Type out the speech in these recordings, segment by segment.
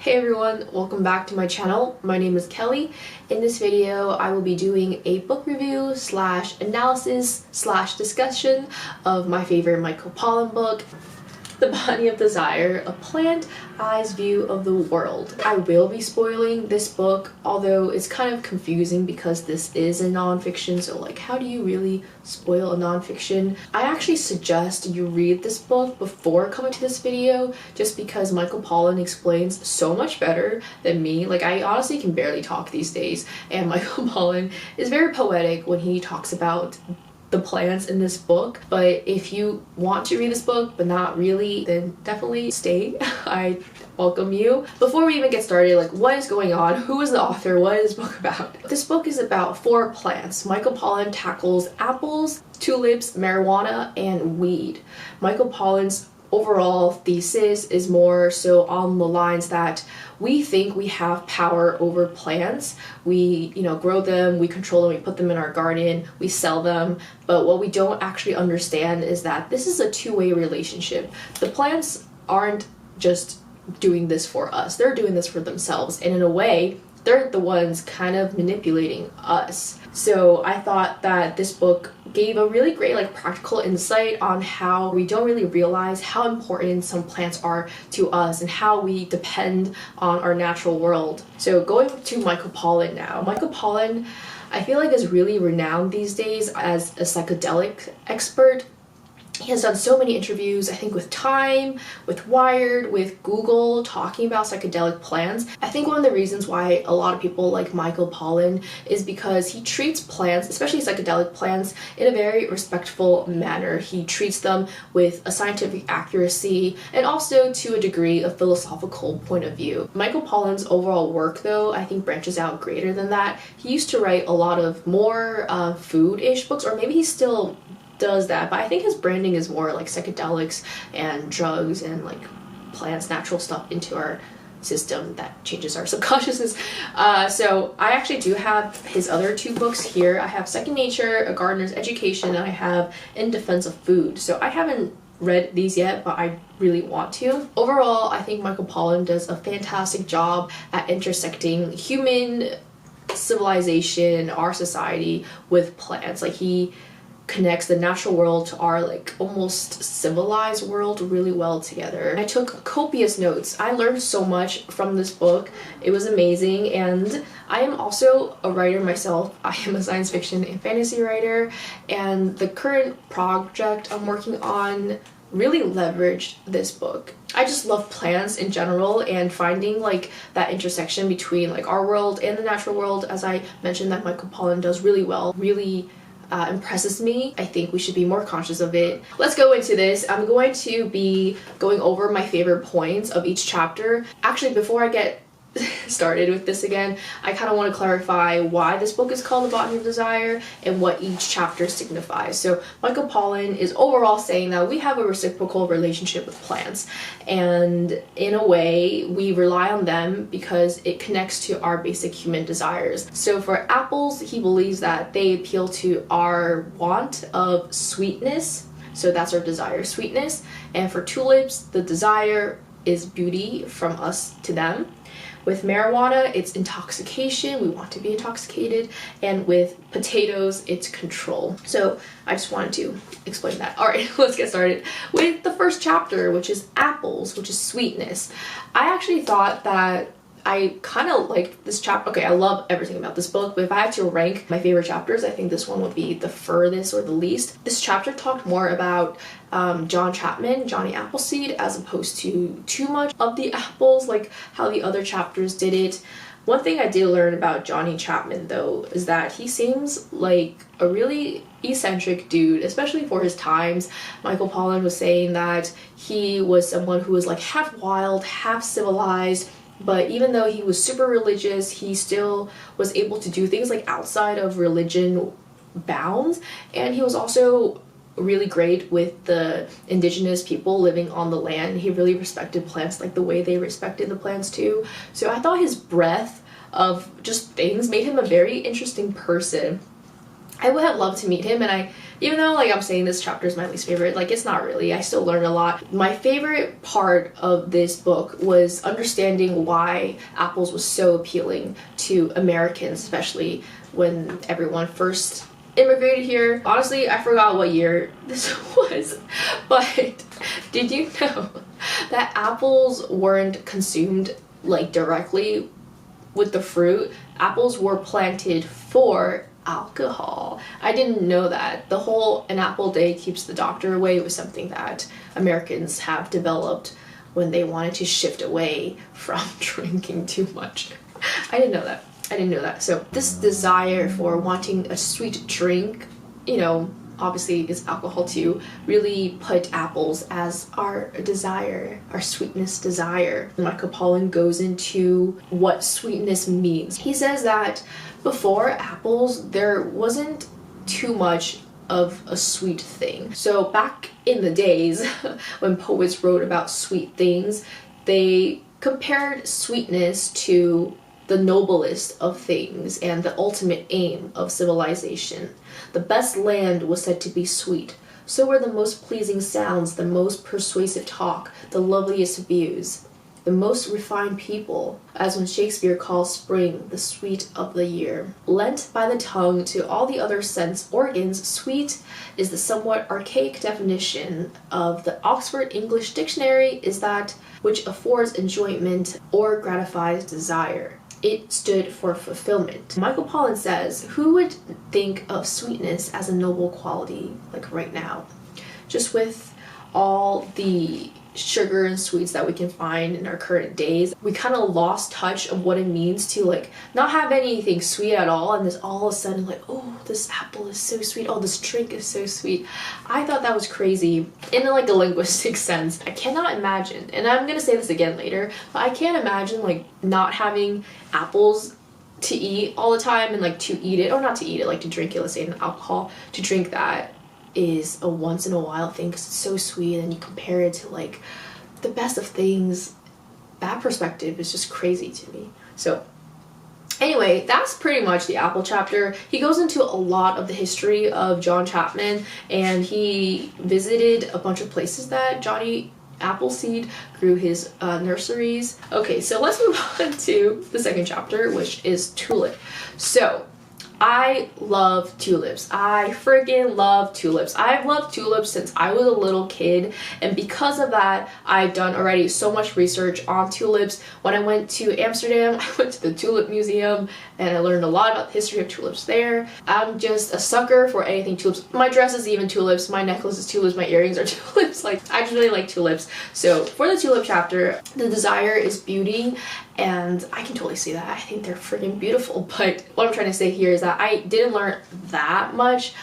Hey everyone, welcome back to my channel. My name is Kelly. In this video, I will be doing a book review slash analysis slash discussion of my favorite Michael Pollan book, The Botany of Desire, A Plant Eye's View of the World. I will be spoiling this book, although it's kind of confusing because this is a nonfiction, so like how do you really spoil a nonfiction? I actually suggest you read this book before coming to this video just because Michael Pollan explains so much better than me. Like I honestly can barely talk these days, and Michael Pollan is very poetic when he talks about the plants in this book. But if you want to read this book but not really, then definitely stay. I welcome you. Before we even get started, like what is going on? Who is the author? What is this book about? This book is about 4 plants. Michael Pollan tackles apples, tulips, marijuana, and weed. Michael Pollan's overall thesis is more so on the lines that we think we have power over plants. We, grow them, we control them, we put them in our garden, we sell them. But what we don't actually understand is that this is a two-way relationship. The plants aren't just doing this for us, they're doing this for themselves. And in a way, they're the ones kind of manipulating us. So I thought that this book gave a really great practical insight on how we don't really realize how important some plants are to us and how we depend on our natural world. So going to Michael Pollan now. Michael Pollan, I feel like, is really renowned these days as a psychedelic expert. He has done so many interviews, I think with Time, with Wired, with Google, talking about psychedelic plants. I think one of the reasons why a lot of people like Michael Pollan is because he treats plants, especially psychedelic plants, in a very respectful manner. He treats them with a scientific accuracy and also to a degree a philosophical point of view. Michael Pollan's overall work, though, I think branches out greater than that. He used to write a lot of more food-ish books, or maybe he still does that, but I think his branding is more like psychedelics and drugs and like plants, natural stuff into our system that changes our subconsciousness. So I actually do have his other 2 books here. I have Second Nature, A Gardener's Education, and I have In Defense of Food. So I haven't read these yet, but I really want to. Overall, I think Michael Pollan does a fantastic job at intersecting human civilization, our society, with plants. Like he connects the natural world to our almost civilized world really well together. I took copious notes. I learned so much from this book. It was amazing, and I am also a writer myself. I am a science fiction and fantasy writer, and the current project I'm working on really leveraged this book. I just love plants in general, and finding that intersection between our world and the natural world, as I mentioned, that Michael Pollan does really well, really impresses me. I think we should be more conscious of it. Let's go into this. I'm going to be going over my favorite points of each chapter. Actually, before I get started with this again, I kind of want to clarify why this book is called The Botany of Desire and what each chapter signifies. So Michael Pollan is overall saying that we have a reciprocal relationship with plants, and in a way we rely on them because it connects to our basic human desires. So for apples, he believes that they appeal to our want of sweetness, so that's our desire, sweetness. And for tulips, the desire is beauty from us to them. With marijuana, it's intoxication, we want to be intoxicated, and with potatoes, it's control. So I just wanted to explain that. All right, let's get started with the first chapter, which is apples, which is sweetness. I actually thought that I kind of liked this chapter. Okay, I love everything about this book, but if I had to rank my favorite chapters, I think this one would be the furthest or the least. This chapter talked more about Johnny Appleseed, as opposed to too much of the apples, like how the other chapters did it. One thing I did learn about Johnny Chapman, though, is that he seems like a really eccentric dude, especially for his times. Michael Pollan was saying that he was someone who was half wild, half civilized, but even though he was super religious, he still was able to do things outside of religion bounds. And he was also really great with the indigenous people living on the land. He really respected plants the way they respected the plants too. So I thought his breadth of just things made him a very interesting person. I would have loved to meet him, and even though like I'm saying this chapter is my least favorite, like it's not really. I still learned a lot. My favorite part of this book was understanding why apples was so appealing to Americans, especially when everyone first immigrated here. Honestly, I forgot what year this was, but did you know that apples weren't consumed like directly with the fruit? Apples were planted for alcohol. I didn't know that. The whole "an apple a day keeps the doctor away" was something that Americans have developed when they wanted to shift away from drinking too much. I didn't know that. I didn't know that. So this desire for wanting a sweet drink, you know, obviously is alcohol too, really put apples as our desire, our sweetness desire. Michael Pollan goes into what sweetness means. He says that before apples, there wasn't too much of a sweet thing. So back in the days when poets wrote about sweet things, they compared sweetness to the noblest of things and the ultimate aim of civilization. The best land was said to be sweet. So were the most pleasing sounds, the most persuasive talk, the loveliest views, the most refined people, as when Shakespeare calls spring the sweet of the year. Lent by the tongue to all the other sense organs, sweet is the somewhat archaic definition of the Oxford English Dictionary, is that which affords enjoyment or gratifies desire. It stood for fulfillment. Michael Pollan says, who would think of sweetness as a noble quality like right now? Just with all the sugar and sweets that we can find in our current days, we kind of lost touch of what it means to like not have anything sweet at all, and this all of a sudden like, oh, this apple is so sweet, oh, this drink is so sweet. I thought that was crazy in like a linguistic sense. I cannot imagine, and I'm gonna say this again later, but I can't imagine like not having apples to eat all the time, and like to eat it, or not to eat it, like to drink it, let's say an alcohol, to drink that is a once in a while thing because it's so sweet, and you compare it to like the best of things. That perspective is just crazy to me. So anyway, that's pretty much the apple chapter. He goes into a lot of the history of John Chapman, and he visited a bunch of places that Johnny Appleseed grew his nurseries. Okay, so let's move on to the second chapter, which is Tulip. So I love tulips. I freaking love tulips. I've loved tulips since I was a little kid, and because of that, I've done already so much research on tulips. When I went to Amsterdam, I went to the Tulip Museum, and I learned a lot about the history of tulips there. I'm just a sucker for anything tulips. My dress is even tulips, my necklace is tulips, my earrings are tulips. Like, I just really like tulips. So for the tulip chapter, the desire is beauty, and I can totally see that. I think they're freaking beautiful, but what I'm trying to say here is that I didn't learn that much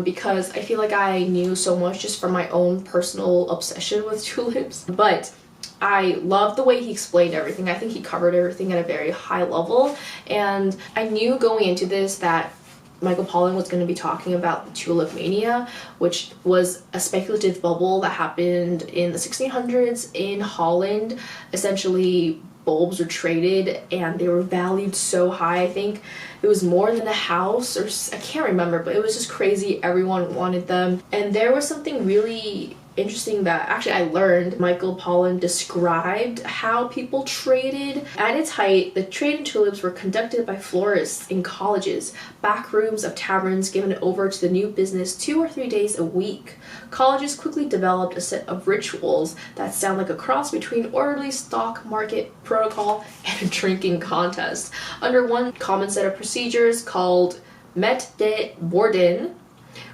because I feel like I knew so much just from my own personal obsession with tulips. But I loved the way he explained everything. I think he covered everything at a very high level, and I knew going into this that Michael Pollan was going to be talking about the tulip mania, which was a speculative bubble that happened in the 1600s in Holland. Essentially, bulbs were traded and they were valued so high. I think it was more than a house, or I can't remember, but it was just crazy. Everyone wanted them. And there was something really interesting that actually I learned. Michael Pollan described how people traded. At its height, the trade in tulips were conducted by florists in colleges, back rooms of taverns given over to the new business 2 or 3 days a week. Colleges quickly developed a set of rituals that sound like a cross between orderly stock market protocol and a drinking contest. Under one common set of procedures called Met de Borden,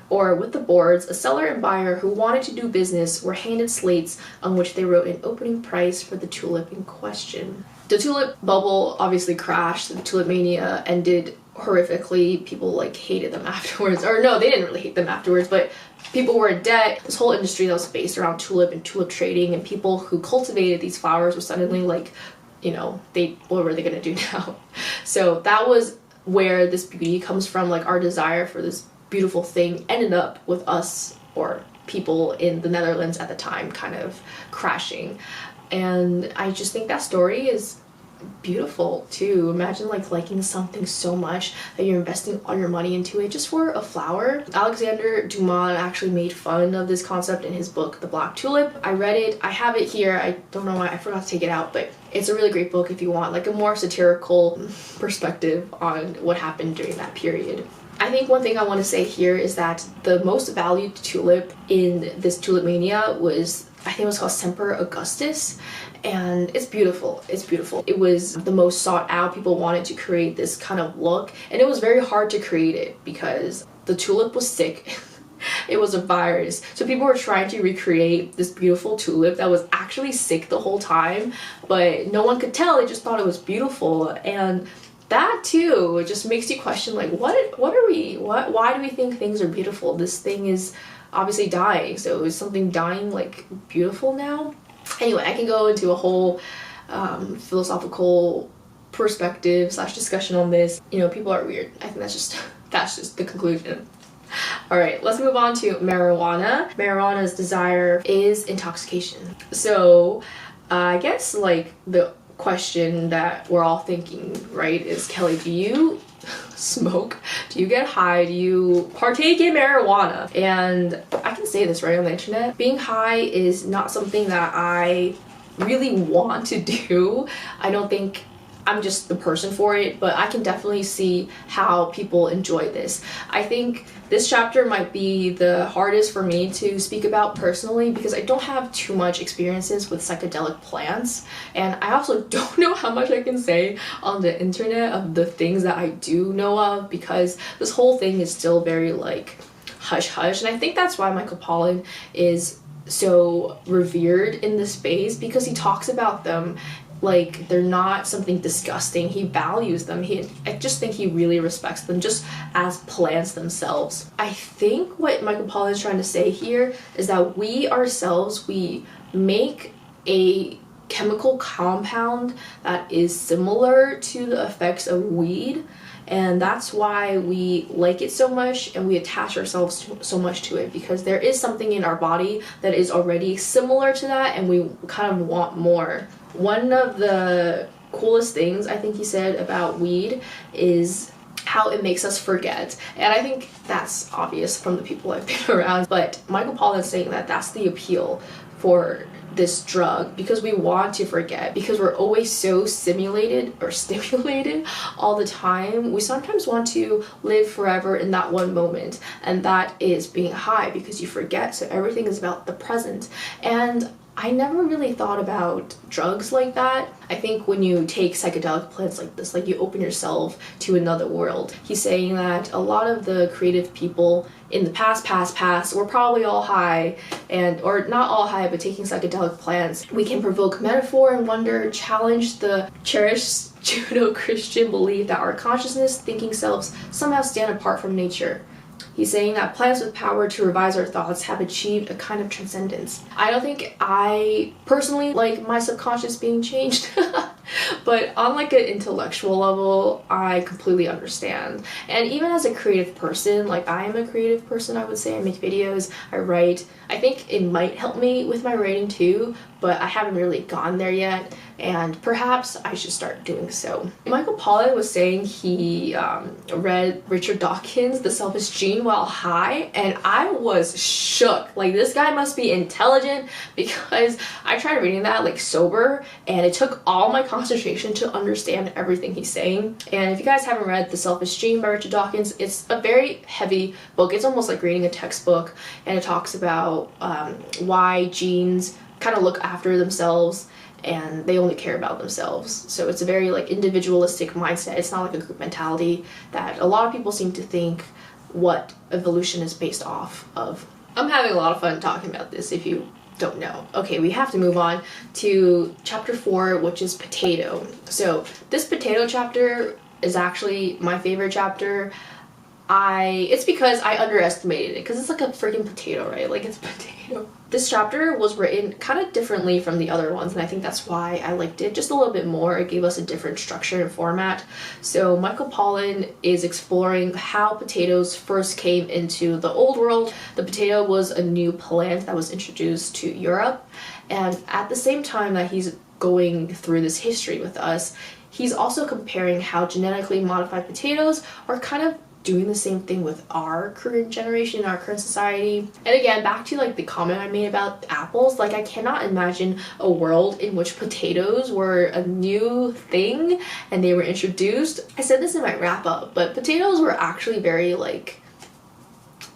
or with the boards, a seller and buyer who wanted to do business were handed slates on which they wrote an opening price for the tulip in question. The tulip bubble obviously crashed. The tulip mania ended horrifically. People like hated them afterwards, or no, they didn't really hate them afterwards, but people were in debt. This whole industry that was based around tulip and tulip trading, and people who cultivated these flowers were suddenly like, you know, what were they gonna do now? So that was where this beauty comes from. Like, our desire for this beautiful thing ended up with us, or people in the Netherlands at the time, kind of crashing. And I just think that story is beautiful too. Imagine like liking something so much that you're investing all your money into it just for a flower. Alexander Dumas actually made fun of this concept in his book The Black Tulip. I read it, I have it here, I don't know why I forgot to take it out, but it's a really great book if you want like a more satirical perspective on what happened during that period. I think one thing I want to say here is that the most valued tulip in this tulip mania was, I think it was called Semper Augustus, and it's beautiful. It's beautiful. It was the most sought out. People wanted to create this kind of look, and it was very hard to create it because the tulip was sick. It was a virus, so people were trying to recreate this beautiful tulip that was actually sick the whole time, but no one could tell. They just thought it was beautiful. And that too just makes you question, like, why do we think things are beautiful? This thing is obviously dying, so is something dying like beautiful now? Anyway, I can go into a whole philosophical perspective slash discussion on this. You know, people are weird. I think that's just the conclusion. All right, let's move on to marijuana. Marijuana's desire is intoxication. So I guess like the question that we're all thinking, right, is, Kelly, do you smoke? Do you get high? Do you partake in marijuana? And I can say this right on the internet, being high is not something that I really want to do. I don't think I'm just the person for it, but I can definitely see how people enjoy this. I think this chapter might be the hardest for me to speak about personally because I don't have too much experiences with psychedelic plants, and I also don't know how much I can say on the internet of the things that I do know of, because this whole thing is still very like hush hush, and I think that's why Michael Pollan is so revered in this space, because he talks about them like they're not something disgusting. He values them. I just think he really respects them just as plants themselves. I think what Michael Pollan is trying to say here is that we ourselves, we make a chemical compound that is similar to the effects of weed, and that's why we like it so much and we attach ourselves so much to it, because there is something in our body that is already similar to that and we kind of want more. One of the coolest things I think he said about weed is how it makes us forget, and I think that's obvious from the people I've been around, but Michael Pollan is saying that that's the appeal for this drug, because we want to forget, because we're always so stimulated all the time. We sometimes want to live forever in that one moment, and that is being high, because you forget, so everything is about the present. And I never really thought about drugs like that. I think when you take psychedelic plants like this, like you open yourself to another world. He's saying that a lot of the creative people in the past were probably all high, or not all high, but taking psychedelic plants. We can provoke metaphor and wonder, challenge the cherished Judeo-Christian belief that our consciousness, thinking selves somehow stand apart from nature. He's saying that plants with power to revise our thoughts have achieved a kind of transcendence. I don't think I personally like my subconscious being changed, but on like an intellectual level, I completely understand. And even as a creative person, like I am a creative person, I would say. I make videos, I write. I think it might help me with my writing too, but I haven't really gone there yet, and perhaps I should start doing so. Michael Pollan was saying he read Richard Dawkins' The Selfish Gene while high, and I was shook. Like, this guy must be intelligent, because I tried reading that like sober, and it took all my concentration to understand everything he's saying. And if you guys haven't read The Selfish Gene by Richard Dawkins, it's a very heavy book. It's almost like reading a textbook, and it talks about why genes kind of look after themselves and they only care about themselves. So it's a very like individualistic mindset. It's not like a group mentality that a lot of people seem to think what evolution is based off of. I'm having a lot of fun talking about this, if you don't know. Okay, we have to move on to chapter 4, which is potato. So this potato chapter is actually my favorite chapter. It's because I underestimated it, because it's like a freaking potato, right? Like, it's a potato. This chapter was written kind of differently from the other ones, and I think that's why I liked it just a little bit more. It gave us a different structure and format. So Michael Pollan is exploring how potatoes first came into the old world. The potato was a new plant that was introduced to Europe, and at the same time that he's going through this history with us, he's also comparing how genetically modified potatoes are kind of doing the same thing with our current generation, our current society. And again, back to like the comment I made about apples, like I cannot imagine a world in which potatoes were a new thing and they were introduced. I said this in my wrap up, but potatoes were actually very like,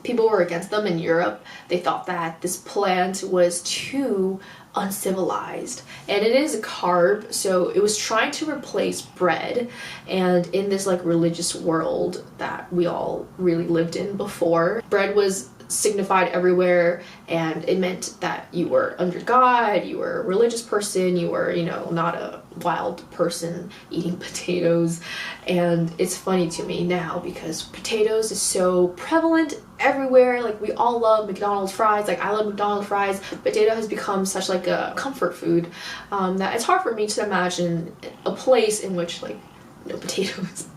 people were against them in Europe. They thought that this plant was too uncivilized, and it is a carb, so it was trying to replace bread. And in this like religious world that we all really lived in before, bread was signified everywhere, and it meant that you were under God, you were a religious person, you were, you know, not a wild person eating potatoes. And it's funny to me now because potatoes is so prevalent everywhere. Like we all love McDonald's fries, like I love McDonald's fries. Potato has become such like a comfort food that it's hard for me to imagine a place in which like no potatoes.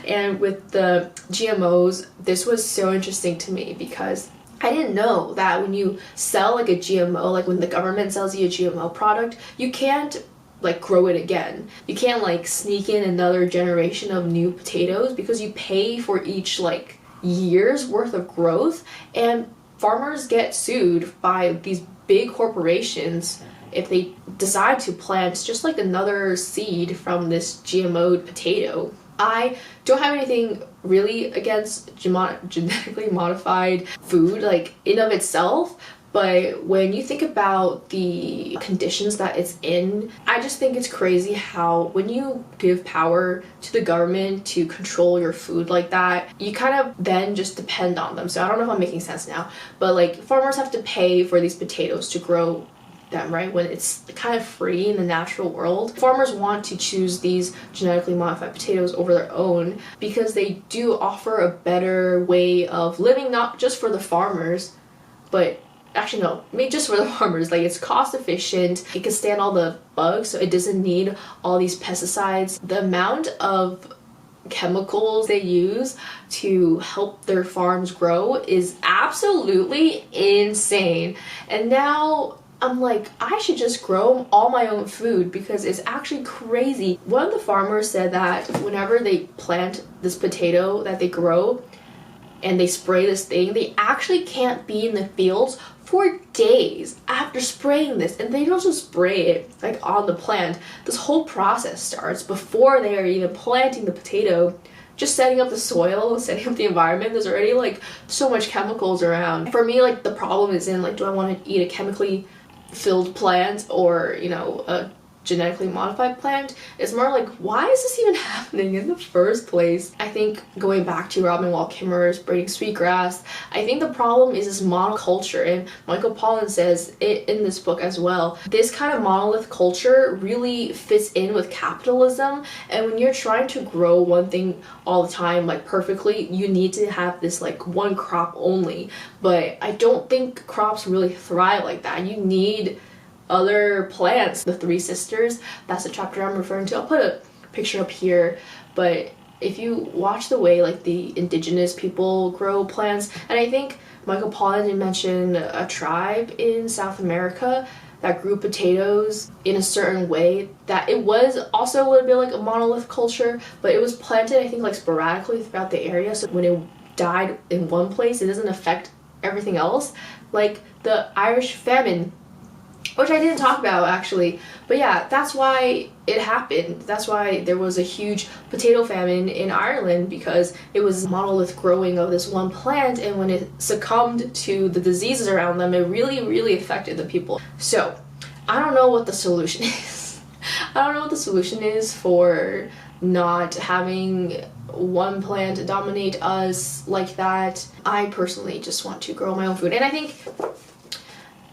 And with the GMOs, this was so interesting to me because I didn't know that when you sell like a GMO, like when the government sells you a GMO product, you can't like grow it again. You can't like sneak in another generation of new potatoes because you pay for each like year's worth of growth, and farmers get sued by these big corporations if they decide to plant just like another seed from this GMO'd potato. I don't have anything really against genetically modified food like in of itself, but when you think about the conditions that it's in, I just think it's crazy how when you give power to the government to control your food like that, you kind of then just depend on them. So I don't know if I'm making sense now, but like farmers have to pay for these potatoes to grow them, right? When it's kind of free in the natural world. Farmers want to choose these genetically modified potatoes over their own because they do offer a better way of living, not just for the farmers, but actually no, maybe just for the farmers. Like it's cost efficient, it can stand all the bugs, so it doesn't need all these pesticides. The amount of chemicals they use to help their farms grow is absolutely insane. And now I'm like, I should just grow all my own food because it's actually crazy. One of the farmers said that whenever they plant this potato that they grow and they spray this thing, they actually can't be in the fields for days after spraying this. And they don't just spray it like on the plant. This whole process starts before they are even planting the potato. Just setting up the soil, setting up the environment, there's already like so much chemicals around. For me, like the problem is in like, do I want to eat a chemically filled plant or, you know, a genetically modified plant? It's more like, why is this even happening in the first place? I think going back to Robin Wall Kimmerer's Breeding Sweetgrass, I think the problem is this monoculture, and Michael Pollan says it in this book as well. This kind of monolith culture really fits in with capitalism, and when you're trying to grow one thing all the time like perfectly, you need to have this like one crop only. But I don't think crops really thrive like that. You need other plants. The Three Sisters, that's the chapter I'm referring to. I'll put a picture up here, but if you watch the way like the indigenous people grow plants, and I think Michael Pollan did mention a tribe in South America that grew potatoes in a certain way, that it was also a little bit like a monolith culture, but it was planted I think like sporadically throughout the area, so when it died in one place it doesn't affect everything else, like the Irish famine, which I didn't talk about actually. But yeah, that's why it happened. That's why there was a huge potato famine in Ireland, because it was monolith growing of this one plant, and when it succumbed to the diseases around them, it really affected the people. So I don't know what the solution is. I don't know what the solution is for not having one plant dominate us like that. I personally just want to grow my own food, and I think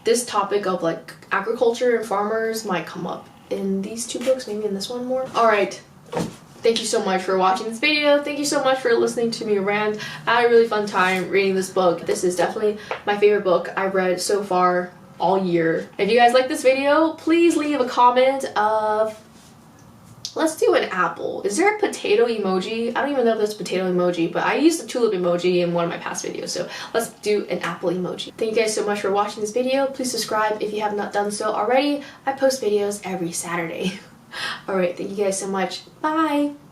this topic of like agriculture and farmers might come up in these two books, maybe in this one more. Alright, thank you so much for watching this video. Thank you so much for listening to me rant. I had a really fun time reading this book. This is definitely my favorite book I've read so far all year. If you guys like this video, please leave a comment of Let's do an apple. Is there a potato emoji? I don't even know if there's a potato emoji, but I used the tulip emoji in one of my past videos, so let's do an apple emoji. Thank you guys so much for watching this video. Please subscribe if you have not done so already. I post videos every Saturday. Alright, thank you guys so much. Bye!